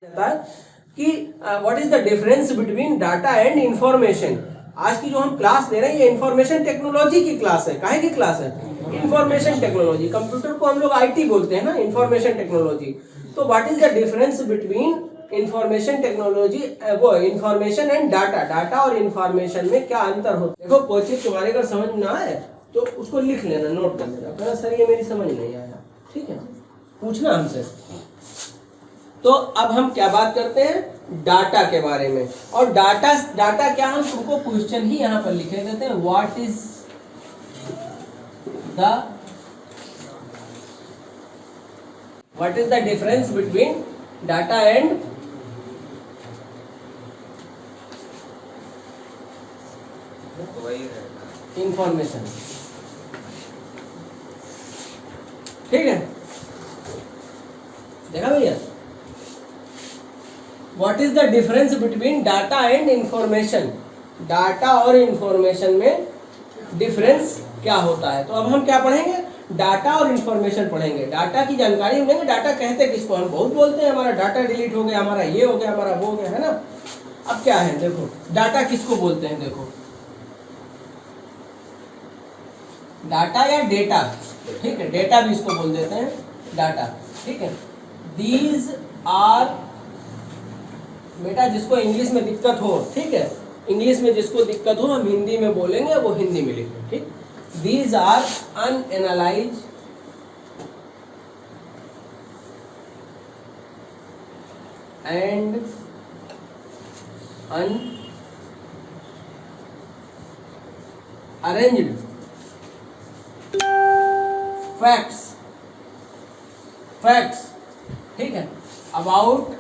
जाता है कि what is the difference between data and information. आज की जो हम क्लास ले रहे हैं ये इंफॉर्मेशन टेक्नोलॉजी की क्लास है। काहे की क्लास है? Information technology. कंप्यूटर को हम लोग आईटी बोलते हैं ना, इंफॉर्मेशन टेक्नोलॉजी। तो what is the difference between information technology, वो इंफॉर्मेशन एंड डाटा। डाटा और इंफॉर्मेशन में क्या अंतर होता है? देखो कोई चीज तुम्हारे अगर समझ ना आए तो उसको लिख लेना, नोट कर लेना, कहना सर ये मेरी समझ नहीं आया, ठीक है, पूछना हमसे। तो अब हम क्या बात करते हैं? डाटा के बारे में। और डाटा क्या, हम तुमको क्वेश्चन ही यहां पर लिखे देते हैं, what is the difference between data and information. ठीक है, देखा भैया? What is the difference between data and information. Data और इंफॉर्मेशन में डिफरेंस क्या होता है? तो अब हम क्या पढ़ेंगे? डाटा और इंफॉर्मेशन पढ़ेंगे। डाटा की जानकारी मिलेंगे। डाटा कहते किसको? हम बहुत बोलते हैं हमारा डाटा डिलीट हो गया, हमारा ये हो गया, हमारा वो हो गया, है ना। अब क्या है, देखो डाटा किसको बोलते हैं। देखो डाटा या डेटा, ठीक है, डेटा भी इसको बोल देते हैं, डाटा, ठीक है। दीज आर, बेटा जिसको इंग्लिश में दिक्कत हो, ठीक है, इंग्लिश में जिसको दिक्कत हो हम हिंदी में बोलेंगे, वो हिंदी में लिखें, ठीक। दीज आर अनएनालाइज्ड एंड अनअरेंज्ड फैक्ट्स, ठीक है, about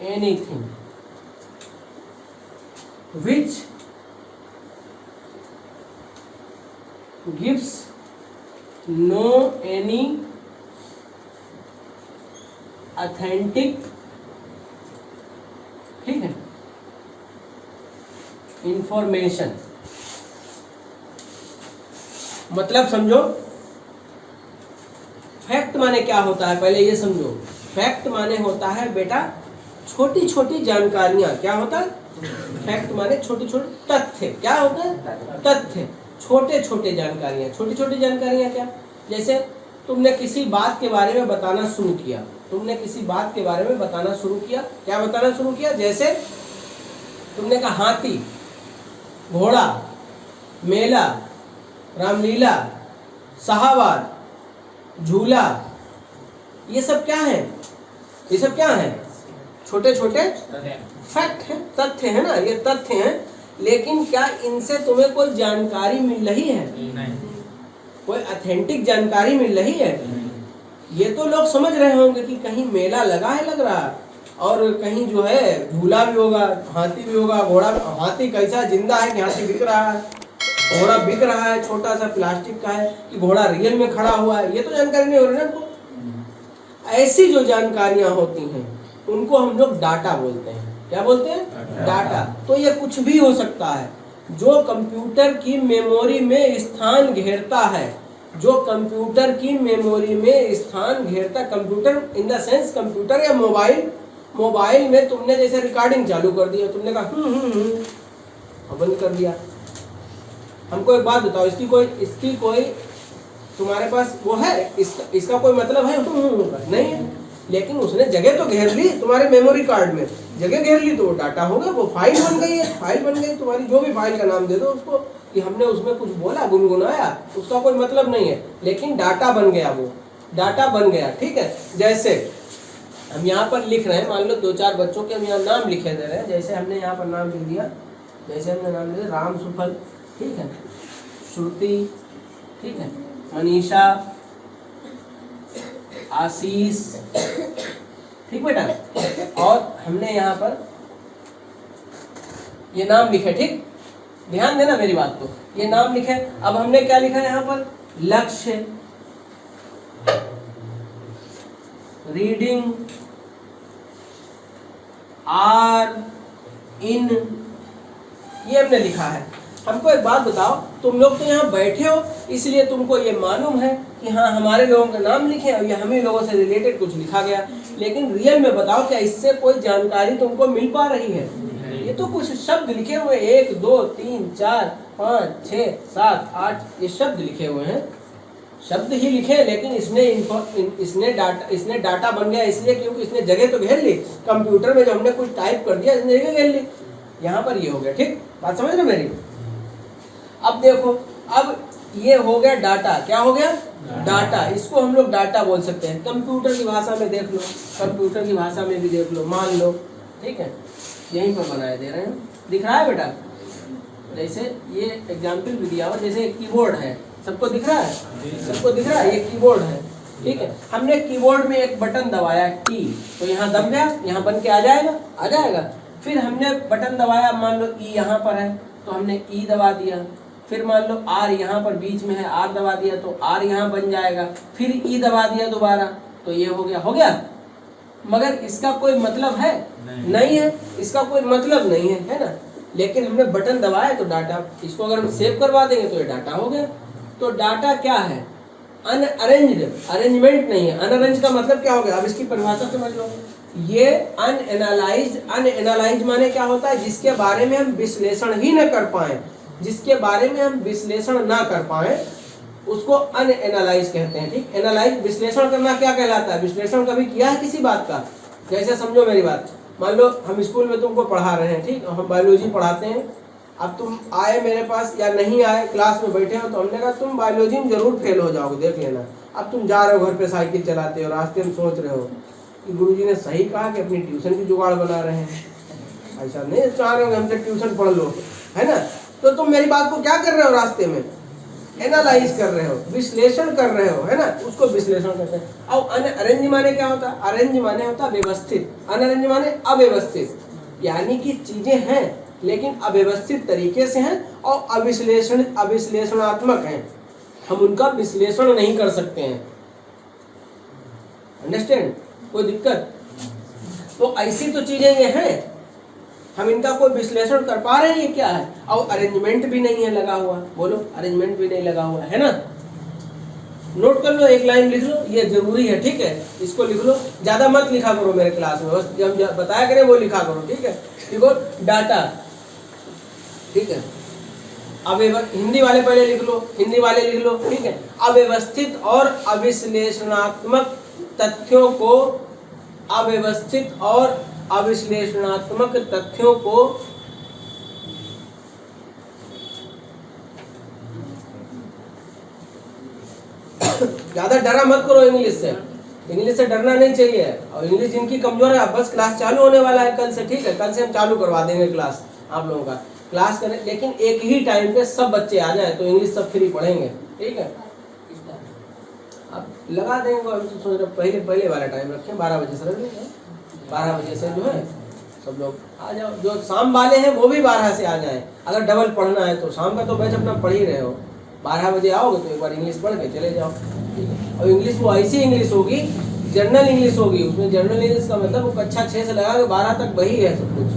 anything which gives no any authentic, ठीक है, इंफॉर्मेशन। मतलब समझो, फैक्ट माने क्या होता है, पहले ये समझो। फैक्ट माने होता है बेटा छोटी छोटी जानकारियां। क्या होता है? फैक्ट माने छोटे छोटे तथ्य। क्या होता है? तथ्य, छोटे छोटे जानकारियां। छोटी छोटी जानकारियां क्या? जैसे तुमने किसी बात के बारे में बताना शुरू किया, तुमने किसी बात के बारे में बताना शुरू किया। क्या बताना शुरू किया? जैसे तुमने कहा हाथी, घोड़ा, मेला, रामलीला, शाहबाद, झूला, ये सब क्या है? ये सब क्या है? छोटे छोटे फैक्ट हैं, तथ्य है ना, ये तथ्य हैं। लेकिन क्या इनसे तुम्हें कोई जानकारी मिल रही है? नहीं। कोई ऑथेंटिक जानकारी मिल रही है? नहीं। ये तो लोग समझ रहे होंगे कि कहीं मेला लगा है, लग रहा है, और कहीं जो है झूला भी होगा, हाथी भी होगा, घोड़ा। हाथी कैसा जिंदा है कि हाथी बिक रहा है, घोड़ा बिक रहा है, छोटा सा प्लास्टिक का है, कि घोड़ा रियल में खड़ा हुआ है, ये तो जानकारी नहीं हो रही ना। ऐसी जो जानकारियां होती हैं उनको हम लोग डाटा बोलते हैं। क्या बोलते हैं? डाटा। तो ये कुछ भी हो सकता है जो कंप्यूटर की मेमोरी में स्थान घेरता है, जो कंप्यूटर की मेमोरी में स्थान घेरता। Computer in the sense computer या मोबाइल में तुमने जैसे रिकॉर्डिंग चालू कर दी, तुमने कहा बंद कर दिया। हमको एक बात बताओ, इसकी कोई तुम्हारे पास वो है? इसका कोई मतलब है? नहीं है। लेकिन उसने जगह तो घेर ली, तुम्हारे मेमोरी कार्ड में जगह घेर ली, तो वो डाटा हो गया, वो फाइल बन गई है। फाइल बन गई तुम्हारी, जो भी फाइल का नाम दे दो उसको, कि हमने उसमें कुछ बोला, गुनगुनाया, उसका कोई मतलब नहीं है, लेकिन डाटा बन गया, वो डाटा बन गया, ठीक है। जैसे हम यहाँ पर लिख रहे हैं, मान लो 2-4 बच्चों के हम यहाँ नाम लिखे दे रहे हैं। जैसे हमने यहाँ पर नाम लिख दिया, जैसे हमने नाम लिया राम सुफल, ठीक है, श्रुति, ठीक है, मनीषा, आशीष, ठीक बेटा। और हमने यहाँ पर ये नाम लिखे, ठीक, ध्यान देना मेरी बात को, ये नाम लिखे। अब हमने क्या लिखा है यहाँ पर? लक्ष्य, रीडिंग, आर, इन, ये हमने लिखा है। हमको एक बात बताओ, तुम लोग तो यहाँ बैठे हो इसलिए तुमको ये मालूम है कि हाँ हमारे लोगों का नाम लिखे और ये हम ही लोगों से रिलेटेड कुछ लिखा गया, लेकिन रियल में बताओ क्या इससे कोई जानकारी तुमको मिल पा रही है? ये तो कुछ शब्द लिखे हुए 1 2 3 4 5 6 7 8 ये शब्द लिखे हुए हैं, शब्द ही लिखे, लेकिन इसने डाटा बन गया इसलिए क्योंकि इसने जगह तो घेर ली। कंप्यूटर में जो हमने कुछ टाइप कर दिया इसने जगह घेर ली। यहाँ पर ये हो गया, ठीक बात समझ रहे मेरी? अब देखो, अब ये हो गया डाटा, क्या हो गया? डाटा। इसको हम लोग डाटा बोल सकते हैं। कंप्यूटर की भाषा में देख लो, कंप्यूटर की भाषा में भी देख लो, मान लो, ठीक है, यहीं पर बनाए दे रहे हैं, दिख रहा है बेटा? जैसे ये एग्जाम्पल भी दिया हुआ, जैसे कीबोर्ड है, सबको दिख रहा है? सबको दिख रहा है, ये कीबोर्ड है, ठीक है। हमने कीबोर्ड में एक बटन दबाया टी, तो यहाँ दब गया, यहाँ बन के आ जाएगा, आ जाएगा। फिर हमने बटन दबाया, मान लो ई यहाँ पर है तो हमने ई दबा दिया, फिर मान लो आर यहाँ पर बीच में है, आर दबा दिया तो आर यहाँ बन जाएगा, फिर ई दबा दिया दोबारा तो ये हो गया, हो गया। मगर इसका कोई मतलब है? नहीं है, इसका कोई मतलब नहीं है ना। लेकिन हमने बटन दबाया तो डाटा, इसको अगर हम सेव करवा देंगे तो ये डाटा हो गया। तो डाटा क्या है? अनअरेंज्ड, अरेंजमेंट नहीं है। अनअरेंज का मतलब क्या हो गया? अब इसकी परिभाषा समझ लो। ये अनएनालाइज्ड, अनएनालाइज्ड माने क्या होता है? जिसके बारे में हम विश्लेषण ही न कर पाए, जिसके बारे में हम विश्लेषण ना कर पाए उसको अनएनालाइज कहते हैं, ठीक। एनालाइज, विश्लेषण करना क्या कहलाता है? विश्लेषण कभी किया है किसी बात का? जैसे समझो मेरी बात, मान लो हम स्कूल में तुमको पढ़ा रहे हैं, ठीक, हम बायोलॉजी पढ़ाते हैं। अब तुम आए मेरे पास या नहीं आए, क्लास में बैठे हो तो हमने कहा तुम बायोलॉजी में जरूर फेल हो जाओगे, देख लेना। अब तुम जा रहे हो घर पे साइकिल चलाते हो, रास्ते में सोच रहे हो कि गुरुजी ने सही कहा कि अपनी ट्यूशन की जुगाड़ बना रहे हैं, ऐसा नहीं चाह रहे हो हमसे ट्यूशन पढ़ लो, है ना। तो तुम मेरी बात को क्या कर रहे हो? रास्ते में एनालाइज कर रहे हो, विश्लेषण कर रहे हो, है ना, उसको विश्लेषण करते हैं। अब अनअरेंज माने क्या होता है? अरेंज माने होता है व्यवस्थित, अनअरेंज माने अव्यवस्थित, यानी कि चीजें हैं लेकिन अव्यवस्थित तरीके से हैं और अविश्लेषणात्मक हैं, हम उनका विश्लेषण नहीं कर सकते हैं। अंडरस्टैंड? कोई दिक्कत? तो ऐसी तो चीजें ये हैं, हम इनका कोई विश्लेषण कर पा रहे हैं, ये क्या है? और अरेंजमेंट भी नहीं है लगा हुआ, बोलो, अरेंजमेंट भी नहीं लगा हुआ है ना। नोट कर लो, एक लाइन लिख लो, ये जरूरी है, ठीक है, इसको लिख लो। ज्यादा मत लिखा करो मेरे क्लास में, बस जब बताया करें वो लिखा करो, ठीक है। देखो डाटा, ठीक है, हिंदी वाले पहले लिख लो, हिंदी वाले लिख लो, ठीक है। अव्यवस्थित और अविश्लेषणात्मक तथ्यों को, अव्यवस्थित और अविश्लेषणात्मक तथ्यों को ज्यादा डरा मत करो इंग्लिश से डरना नहीं चाहिए। और इंग्लिश जिनकी कमजोर है, बस क्लास चालू होने वाला है कल से, ठीक है, कल से हम चालू करवा देंगे क्लास, आप लोगों का क्लास करें, लेकिन एक ही टाइम पे सब बच्चे आ जाए तो इंग्लिश सब फ्री पढ़ेंगे, ठीक है। अब लगा देंगे, सोच रहे पहले वाला टाइम रखें, 12 बजे से रख लेंगे, 12 बजे से जो है सब लोग आ जाओ। जो शाम वाले हैं वो भी 12 से आ जाएं, अगर डबल पढ़ना है तो। शाम का तो बैच अपना पढ़ ही रहे हो, 12 बजे आओगे तो एक बार इंग्लिश पढ़ के चले जाओ, ठीक है। और इंग्लिश वो ऐसी इंग्लिश होगी, जनरल इंग्लिश होगी, उसमें जनरल इंग्लिश का मतलब वो कक्षा 6 से लगा के 12 तक वही है सब कुछ।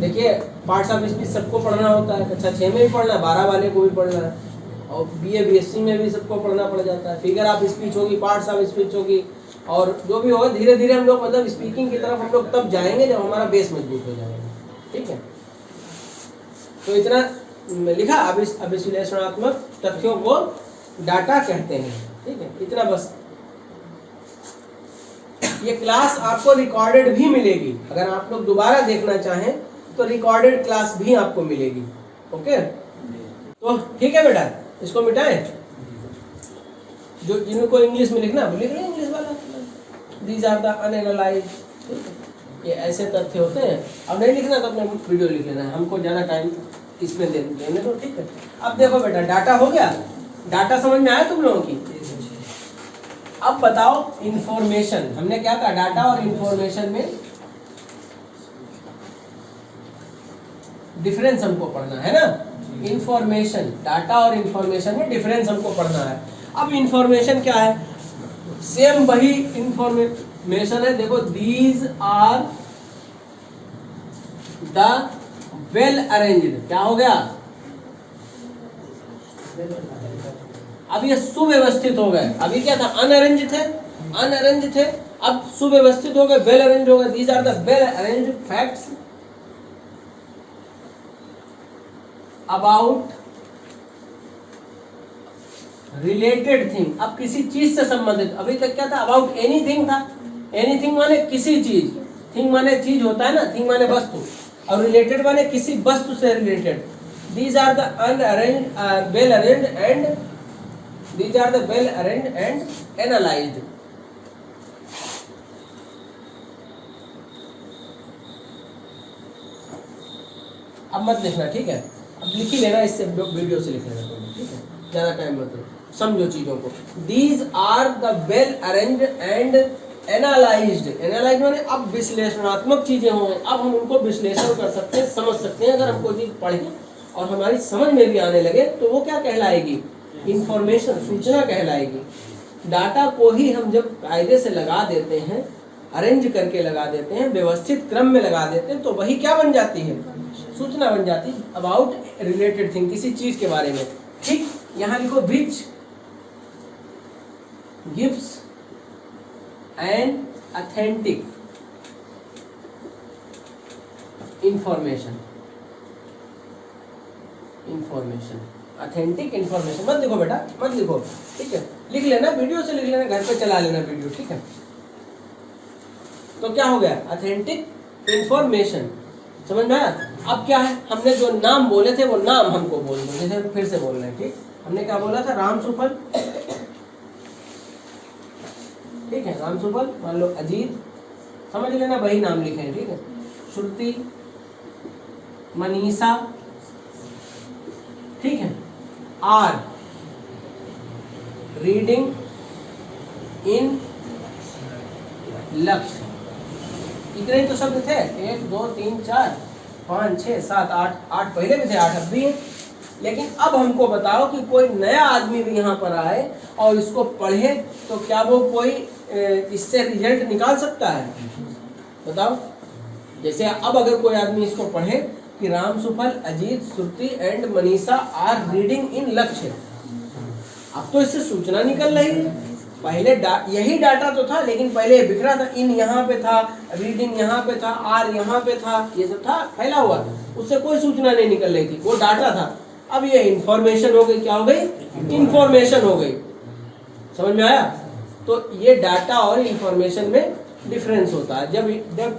देखिए पार्ट्स ऑफ स्पीच सबको पढ़ना होता है, कक्षा 6 में भी पढ़ना है, 12 वाले को भी पढ़ना है, और BA BSc में भी सबको पढ़ना पड़ जाता है। फिगर ऑफ स्पीच होगी, पार्ट्स ऑफ स्पीच होगी, और जो भी होगा धीरे धीरे हम लोग मतलब स्पीकिंग की तरफ हम लोग तब जाएंगे जब हमारा बेस मजबूत हो जाएगा, ठीक है। तो इतना लिखा, अविश्लेषणात्मक तथ्यों को डाटा कहते हैं, ठीक है, इतना बस। ये क्लास आपको रिकॉर्डेड भी मिलेगी, अगर आप लोग दोबारा देखना चाहें तो रिकॉर्डेड क्लास भी आपको मिलेगी, ओके। तो ठीक है बेटा, इसको मिटाएं। जो जिनको इंग्लिश में लिखना लिख लें इंग्लिश वाला, दीज आर द अनएनालाइज्ड, ये ऐसे तथ्य होते हैं। अब नहीं लिखना तो अपने वीडियो लिख लेना है, हमको ज़्यादा टाइम इसमें देने तो, ठीक है। अब देखो बेटा, डाटा हो गया, डाटा समझ में आया तुम लोगों की? अब बताओ इंफॉर्मेशन, हमने क्या कहा? डाटा और इंफॉर्मेशन में डिफरेंस हमको पढ़ना है ना। इंफॉर्मेशन, डाटा और इंफॉर्मेशन में डिफरेंस हमको पढ़ना है। अब इंफॉर्मेशन क्या है? सेम वही इंफॉर्मेशन है, देखो, these are the well arranged, क्या हो गया? अब ये सुव्यवस्थित हो गए। अभी क्या था, अनअरेंज थे, अनअरेंज थे, अब सुव्यवस्थित हो गए, वेल अरेंज हो गए। These are the well arranged facts about related thing. अब किसी चीज से संबंधित, अभी तक क्या था, अबाउट एनीथिंग था। एनीथिंग माने किसी चीज, थिंग माने चीज होता है ना, थिंग माने वस्तु, और रिलेटेड माने किसी वस्तु से related. These are the unarranged well arranged and these are the well arranged and analysed. अब मत लिखना, ठीक है, अब लिख ही लेना, इससे वीडियो से लिख लेना, ठीक है, ज्यादा टाइम मत लो, समझो चीजों को। These are the well arranged and analysed. Analyse माने अब विश्लेषणात्मक चीजें हों, अब हम उनको विश्लेषण कर सकते हैं, समझ सकते हैं। अगर हम कोई चीज पढ़ें और हमारी समझ में भी आने लगे तो वो क्या कहलाएगी, इंफॉर्मेशन, सूचना कहलाएगी। डाटा को ही हम जब कायदे से लगा देते हैं, अरेंज करके लगा देते हैं, व्यवस्थित क्रम में लगा देते हैं, तो वही क्या बन जाती है, सूचना बन जाती है अबाउट रिलेटेड थिंग, किसी चीज के बारे में। ठीक, यहां लिखो which gives an authentic information. Information, authentic information मत लिखो बेटा, मत लिखो, ठीक है, लिख लेना, वीडियो से लिख लेना, घर पे चला लेना वीडियो, ठीक है। तो क्या हो गया, ऑथेंटिक इंफॉर्मेशन, समझ में आया। अब क्या है, हमने जो नाम बोले थे वो नाम हमको बोल दो, जैसे फिर से बोल रहे हैं, ठीक। हमने क्या बोला था, राम सुफल, ठीक है, राम सुफल, मान लो अजीत, समझ लेना, वही नाम लिखे हैं, ठीक है। श्रुति, मनीषा, ठीक है, आर रीडिंग इन लक्ष्य। इतने ही तो शब्द थे, 1 2 3 4 5 6 7 8, 8 पहले भी थे, 8 अब भी है। लेकिन अब हमको बताओ कि कोई नया आदमी भी यहाँ पर आए और इसको पढ़े तो क्या वो कोई इससे रिजल्ट निकाल सकता है, बताओ। जैसे अब अगर कोई आदमी इसको पढ़े कि Ram Suphal, Ajit, Shruti and Manisha are reading in Lakshya, अब तो इससे सूचना निकल रही है। पहले यही डाटा तो था, लेकिन पहले बिखरा था, इन यहाँ पे था, रीडिंग यहाँ पे था, आर यहाँ पे था, ये सब था फैला हुआ, उससे कोई सूचना नहीं निकल रही थी, वो डाटा था। अब ये इंफॉर्मेशन हो गई, क्या हो गई, इंफॉर्मेशन हो गई, समझ में आया। तो ये डाटा और इंफॉर्मेशन में डिफरेंस होता है।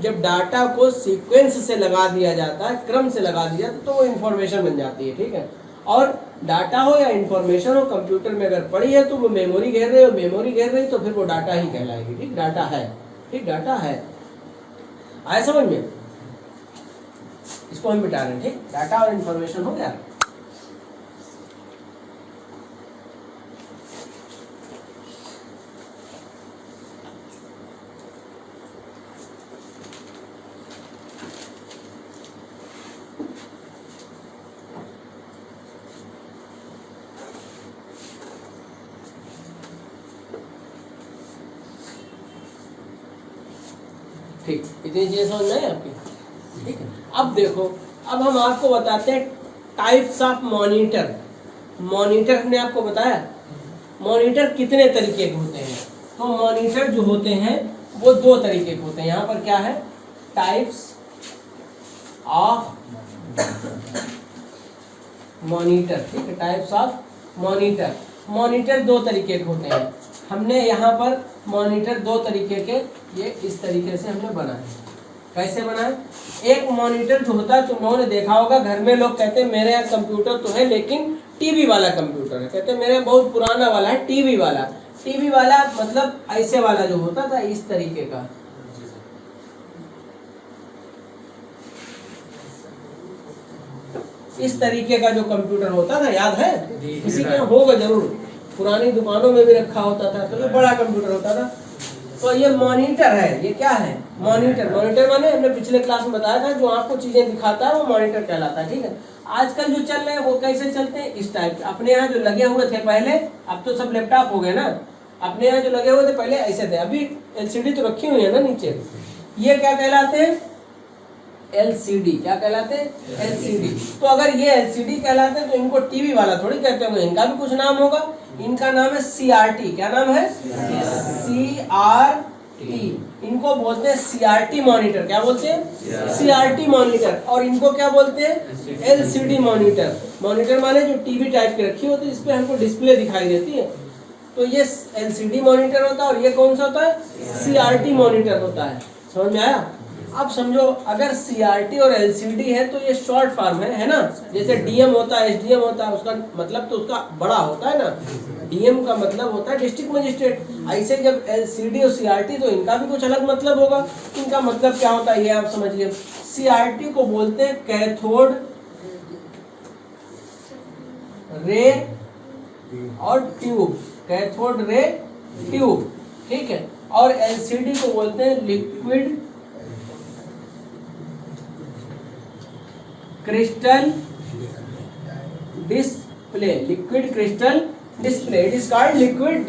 जब डाटा को सीक्वेंस से लगा दिया जाता है, क्रम से लगा दिया जाता है, तो वो इंफॉर्मेशन बन जाती है, ठीक है। और डाटा हो या इंफॉर्मेशन हो, कंप्यूटर में अगर पड़ी है तो वो मेमोरी घेर रही हो, मेमोरी घेर रही तो फिर वो डाटा ही कहलाएगी, ठीक, डाटा है, ठीक, डाटा है। आया समझ में, इसको हम मिटा रहे हैं, ठीक, डाटा और इंफॉर्मेशन हो गया। ठीक, इतनी चीजें समझ में आई आपकी, ठीक है। अब देखो, अब हम आपको बताते हैं टाइप्स ऑफ मॉनिटर। मॉनिटर हमने आपको बताया, मॉनिटर कितने तरीके के होते हैं। तो मॉनिटर जो होते हैं वो 2 तरीके के होते हैं। यहाँ पर क्या है, टाइप्स ऑफ मॉनिटर, ठीक है, टाइप्स ऑफ मॉनिटर। मॉनिटर 2 तरीके के होते हैं। हमने यहाँ पर मॉनिटर 2 तरीके के, ये इस तरीके से हमने बनाए। कैसे बनाए, एक मॉनिटर जो होता है, तुम लोगों ने देखा होगा, घर में लोग कहते हैं मेरे यहाँ कंप्यूटर तो है लेकिन टीवी वाला कंप्यूटर है, कहते हैं मेरे यहाँ बहुत पुराना वाला है, टीवी वाला। टीवी वाला मतलब ऐसे वाला जो होता था, इस तरीके का, इस तरीके का जो कंप्यूटर होता था, याद है, किसी के होगा जरूर, पुरानी दुकानों में भी रखा होता था, तो ये बड़ा कंप्यूटर होता था। तो ये मॉनिटर है, ये क्या है, मॉनिटर। मॉनिटर माने हमने पिछले क्लास में बताया था, जो आपको चीजें दिखाता है वो मॉनिटर कहलाता है, ठीक है। आजकल जो चल रहे हैं वो कैसे चलते हैं, इस टाइप के। अपने यहाँ जो लगे हुए थे पहले, अब तो सब लैपटॉप हो गए ना, अपने यहाँ जो लगे हुए थे पहले ऐसे थे, अभी LCD तो रखी हुई है ना नीचे, ये क्या कहलाते हैं, LCD। क्या कहलाते हैं, LCD। तो अगर ये LCD कहलाते हैं तो इनको टीवी वाला थोड़ी कहते होंगे, इनका भी कुछ नाम होगा। इनका नाम है CRT। क्या नाम है? CRT। इनको बोलते हैं CRT मॉनिटर। क्या बोलते हैं? CRT monitor. और इनको क्या बोलते हैं? LCD monitor. मॉनिटर माने जो टीवी टाइप की रखी होती है, इस पे हमको डिस्प्ले दिखाई देती है, तो ये LCD मॉनिटर होता है। और ये कौन सा होता है? CRT मॉनिटर होता है। समझ में आया? अब समझो, अगर CRT और LCD है तो ये शॉर्ट फॉर्म है ना? जैसे DM होता है, SDM होता है, उसका मतलब तो उसका बड़ा होता है ना। DM का मतलब होता है डिस्ट्रिक्ट मजिस्ट्रेट। ऐसे जब LCD और CRT, तो इनका भी कुछ अलग मतलब होगा। इनका मतलब क्या होता है ये आप समझिए। CRT को बोलते हैं कैथोड रे और ट्यूब। कैथोड रे ट्यूब, ठीक है। और LCD को बोलते हैं liquid crystal display. Liquid crystal display, it is called liquid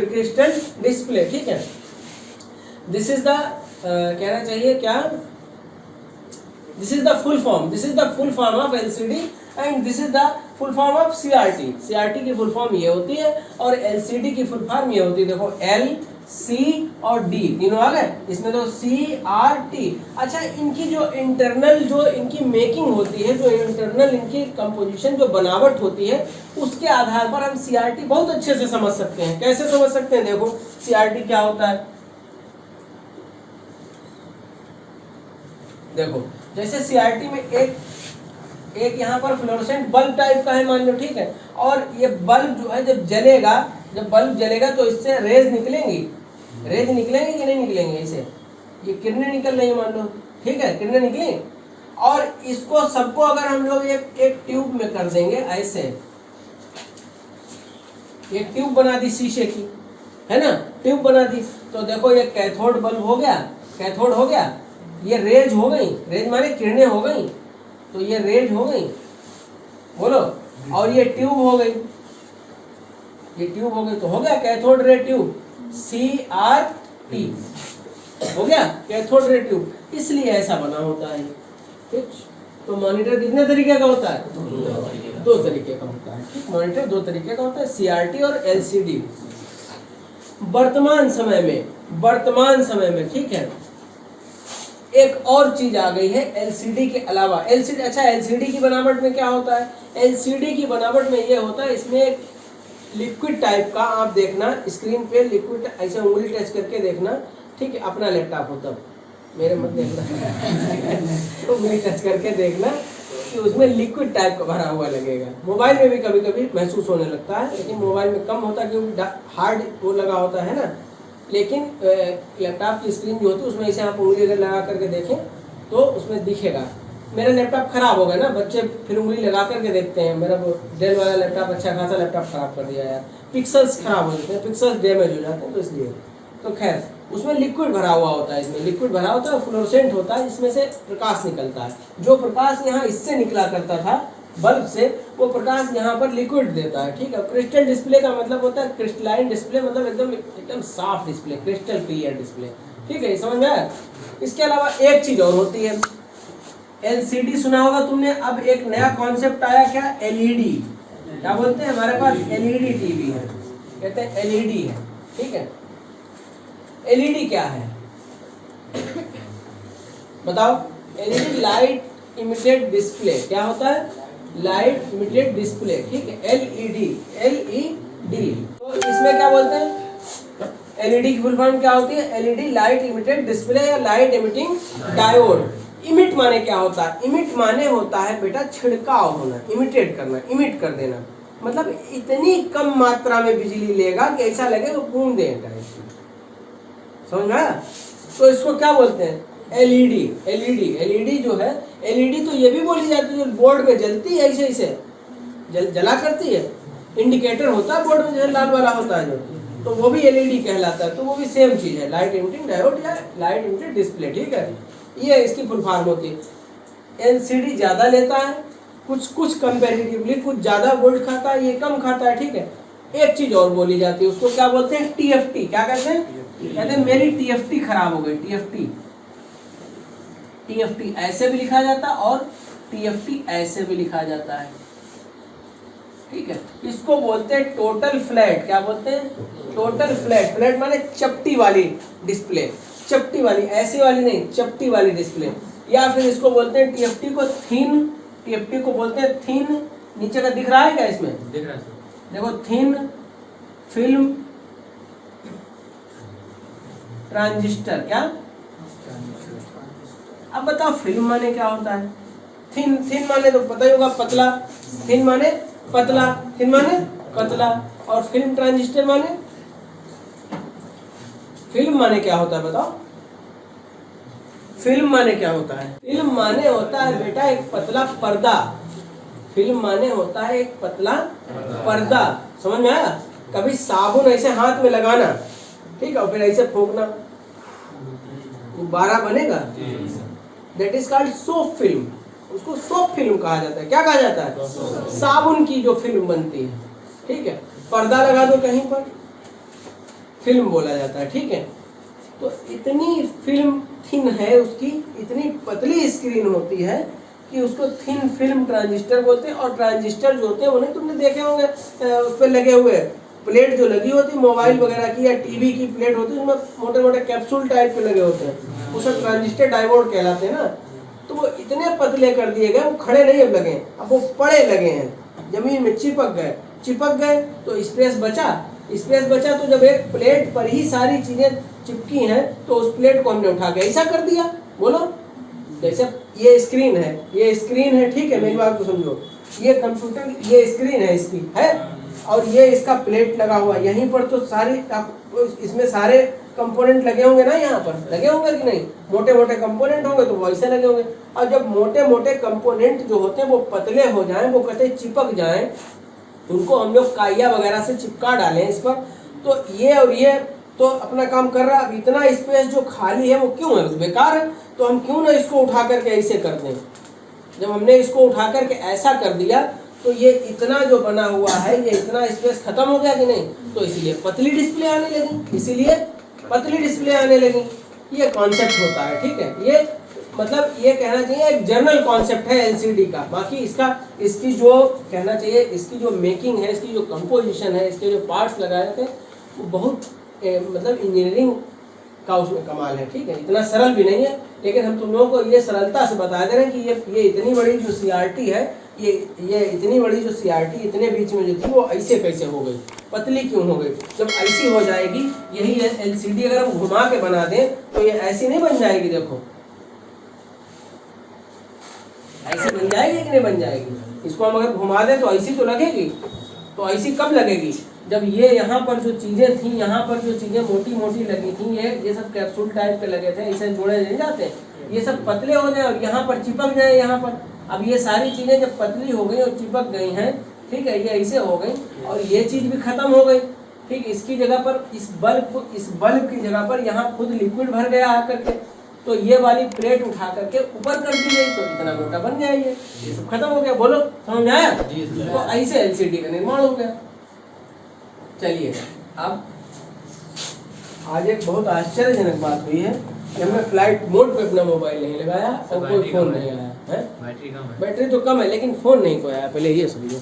crystal display, ठीक है। दिस इज द कहना चाहिए क्या, this is the full form, this is the full form of LCD and this is the full form of CRT। CRT की full form ये होती है और LCD की फुल फॉर्म ये होती है। देखो L, C और D तीनों आ गए, इसमें तो CRT। अच्छा, इनकी जो इंटरनल जो इनकी मेकिंग होती है, जो इंटरनल इनकी कंपोजिशन जो बनावट होती है, उसके आधार पर हम CRT बहुत अच्छे से समझ सकते हैं। कैसे समझ सकते हैं? देखो CRT क्या होता है। देखो जैसे CRT में एक यहाँ पर फ्लोरोसेंट बल्ब टाइप का है मान लो, ठीक है। और ये बल्ब जो है जब जलेगा, जब बल्ब जलेगा तो इससे रेज निकलेंगी। रेज निकलेंगे कि नहीं निकलेंगे? इसे ये किरणें निकल रही है मान लो, ठीक है, किरणें निकली। और इसको सबको अगर हम लोग एक ट्यूब में कर देंगे, ऐसे एक ट्यूब बना दी शीशे की, है ना, ट्यूब बना दी, तो देखो ये कैथोड बल्ब हो गया, कैथोड हो गया, ये रेज हो गई, रेज माने किरणें हो गई, तो ये रेज हो गई, बोलो। और ये ट्यूब हो गई, ये ट्यूब हो गई, तो हो गया कैथोड रे ट्यूब, CRT हो गया, कैथोड रे ट्यूब। इसलिए ऐसा बना होता है, ठीक। तो मॉनिटर कितने तरीके का होता है? दो तरीके का होता है, ठीक। मॉनिटर दो तरीके का होता है, CRT और LCD। वर्तमान समय में, ठीक है, एक और चीज आ गई है LCD के अलावा। LCD, अच्छा LCD की बनावट में क्या होता है? LCD की बनावट में ये होता है, इसमें एक लिक्विड टाइप का, आप देखना स्क्रीन पे लिक्विड, ऐसे उंगली टच करके देखना, ठीक है। अपना लैपटॉप हो तब, मेरे मत देखना उंगली टच करके देखना कि उसमें लिक्विड टाइप का भरा हुआ लगेगा। मोबाइल में भी कभी कभी महसूस होने लगता है, लेकिन मोबाइल में कम होता है क्योंकि हार्ड वो लगा होता है ना। लेकिन लैपटॉप की स्क्रीन जो होती है उसमें ऐसे आप उंगली अगर लगा करके देखें तो उसमें दिखेगा। मेरा लैपटॉप खराब हो गया ना, बच्चे फिर उंगली लगा करके देखते हैं। मेरा डेल वाला लैपटॉप, अच्छा खासा लैपटॉप खराब कर दिया यार, पिक्सल्स खराब हो जाते हैं, पिक्सल्स डैमेज हो जाते हैं, तो इसलिए। तो खैर, उसमें लिक्विड भरा हुआ होता है, इसमें लिक्विड भरा होता है, फ्लोरोसेंट होता है, इसमें से प्रकाश निकलता है। जो प्रकाश यहाँ इससे निकला करता था बल्ब से, वो प्रकाश यहाँ पर लिक्विड देता है, ठीक है। क्रिस्टल डिस्प्ले का मतलब होता है क्रिस्टलाइन डिस्प्ले, मतलब एकदम साफ डिस्प्ले, क्रिस्टल क्लियर डिस्प्ले, ठीक है, समझ में आया? इसके अलावा एक चीज और होती है, LCD सुना होगा तुमने। अब एक नया कॉन्सेप्ट आया, क्या? LED। क्या बोलते हैं? हमारे पास LED टीवी है, कहते हैं LED है, ठीक है। LED क्या है बताओ? LED light emitted display. क्या होता है? लाइट इमिटेड डिस्प्ले, ठीक है, LED। तो इसमें क्या बोलते हैं? LED की फुल फॉर्म क्या होती है? LED लाइट इमिटेड डिस्प्ले या लाइट इमिटिंग डायोड। इमिट माने क्या होता है? इमिट माने होता है बेटा छिड़काव होना, इमिटेट करना, इमिट कर देना, मतलब इतनी कम मात्रा में बिजली लेगा कि ऐसा लगे वो बूंद देगा, समझ में आया? तो इसको क्या बोलते हैं? LED जो है, LED तो ये भी बोली जाती है जो बोर्ड में जलती है, ऐसे जला करती है, इंडिकेटर होता है बोर्ड में जो लाल वाला होता है जो, तो वो भी LED कहलाता है। तो वो भी सेम चीज है, लाइट इमिटिंग डायोड या लाइट इमिटेड डिस्प्ले, ठीक है। ये इसकी फुल फॉर्म होती है। LCD ज्यादा लेता है, कुछ कंपैरेटिवली कुछ ज्यादा वोल्ट खाता है, ये कम खाता है, ठीक है। एक चीज और बोली जाती है, उसको क्या बोलते हैं? TFT। क्या कहते हैं? कहते हैं मेरी TFT खराब हो गई, TFT ऐसे भी लिखा जाता है और TFT ऐसे भी लिखा जाता है। ठीक है। इसको बोलते हैं टोटल फ्लैट। क्या बोलते हैं? Total flat. फ्लैट माने चपटी वाली डिस्प्ले, चपटी वाली, ऐसी वाली नहीं, चपटी वाली डिस्प्ले। या फिर इसको बोलते हैं टीएफटी को थिन, टीएफटी को बोलते हैं थिन। नीचे का दिख रहा है क्या? इसमें दिख रहा है। देखो, थिन फिल्म ट्रांजिस्टर। क्या? अब बताओ फिल्म माने क्या होता है? थिन, थिन माने तो पता ही होगा, पतला। थिन माने पतला, थिन माने पतला। और फिल्म ट्रांजिस्टर माने, फिल्म माने क्या होता है बताओ? फिल्म माने क्या होता है? फिल्म माने होता है बेटा एक पतला पर्दा। फिल्म माने होता है एक पतला पर्दा। समझ में आया? कभी साबुन ऐसे हाथ में लगाना, ठीक है, और फिर ऐसे फूंकना, गुब्बारा बनेगा। That is called soap film. उसको सोप फिल्म कहा जाता है। क्या कहा जाता है? साबुन की जो फिल्म बनती है, ठीक है। पर्दा लगा दो कहीं पर, फिल्म बोला जाता है, ठीक है। तो इतनी फिल्म थिन है उसकी, इतनी पतली स्क्रीन होती है कि उसको थिन फिल्म ट्रांजिस्टर बोलते हैं। और ट्रांजिस्टर जो होते हैं उन्हें तुमने देखे होंगे, उस पर लगे हुए प्लेट जो लगी होती है मोबाइल वगैरह की या टीवी की प्लेट होती है, उसमें मोटे मोटे कैप्सूल टाइप पे लगे होते हैं, वो सब ट्रांजिस्टर डायोड कहलाते हैं ना। तो वो इतने पतले कर दिए गए, वो खड़े नहीं अब लगे, अब वो पड़े लगे हैं, जमीन में चिपक गए तो स्पेस बचा। स्पेस बचा तो जब एक प्लेट पर ही सारी चीजें चिपकी हैं तो उस प्लेट को हमने उठा के ऐसा कर दिया। बोलो, जैसे ये स्क्रीन है, ये स्क्रीन है, ठीक है, मेरी बात को समझो। ये कंप्यूटर, ये स्क्रीन है इसकी, है, और ये इसका प्लेट लगा हुआ है। यहीं पर तो सारी, इसमें सारे कंपोनेंट लगे होंगे ना, यहाँ पर लगे होंगे कि नहीं? मोटे मोटे कंपोनेंट होंगे तो वैसे लगे होंगे। और जब मोटे मोटे कंपोनेंट जो होते हैं वो पतले हो जाएं, वो कहते चिपक जाएं, उनको हम लोग काइया वगैरह से चिपका डालें इस पर, तो ये और ये तो अपना काम कर रहा है। अब इतना स्पेस जो खाली है वो क्यों है? बेकार है। तो हम क्यों ना इसको उठा करके ऐसे कर दें। जब हमने इसको उठा करके ऐसा कर दिया तो ये इतना जो बना हुआ है, ये इतना स्पेस खत्म हो गया कि नहीं? तो इसीलिए पतली डिस्प्ले आने लगी, इसीलिए पतली डिस्प्ले आने लगी। ये कॉन्सेप्ट होता है, ठीक है। ये मतलब ये कहना चाहिए एक जनरल कॉन्सेप्ट है एलसीडी का। बाकी इसकी जो कहना चाहिए, इसकी जो मेकिंग है, इसकी जो कंपोजिशन है, इसके जो पार्ट्स लगाए जाते हैं वो बहुत मतलब इंजीनियरिंग का उसमें कमाल है, ठीक है। इतना सरल भी नहीं है, लेकिन हम तुम लोगों को ये सरलता से बता दे रहे हैं कि ये इतनी बड़ी जो सीआरटी है, ये इतनी बड़ी जो सीआरटी इतने बीच में जो थी वो ऐसे कैसे हो गई, पतली क्यों हो गई? जब ऐसी हो जाएगी, यही एलसीडी अगर हम घुमा के बना दें तो ये ऐसी नहीं बन जाएगी। देखो ऐसी बन जाएगी कि नहीं बन जाएगी? इसको हम अगर घुमा दें तो ऐसी तो लगेगी। तो ऐसी कब लगेगी? जब ये यहाँ पर जो चीजें थी, यहाँ पर जो चीजें मोटी मोटी लगी थी, ये सब कैप्सूल टाइप के लगे थे, ऐसे जोड़े नहीं जाते, ये सब पतले हो जाए और यहाँ पर चिपक जाए यहाँ पर। अब ये सारी चीजें जब पतली हो गई और चिपक गई हैं, ठीक है, ये ऐसे हो गई और ये चीज भी खत्म हो गई, ठीक। इसकी जगह पर इस बल्ब की जगह पर यहाँ खुद लिक्विड भर गया आकर के, तो ये वाली प्लेट उठा करके ऊपर कर दी गई तो इतना मोटा बन गया, ये सब खत्म हो गया। बोलो, समझ आया? तो ऐसे एलसीडी का निर्माण हो गया। चलिए, अब आज एक बहुत आश्चर्यजनक बात हुई है कि हमने फ्लाइट मोड पे अपना मोबाइल नहीं लगाया और कोई फोन नहीं आया है। बैटरी तो कम है लेकिन फोन नहीं कोई आया, पहले ये समझो।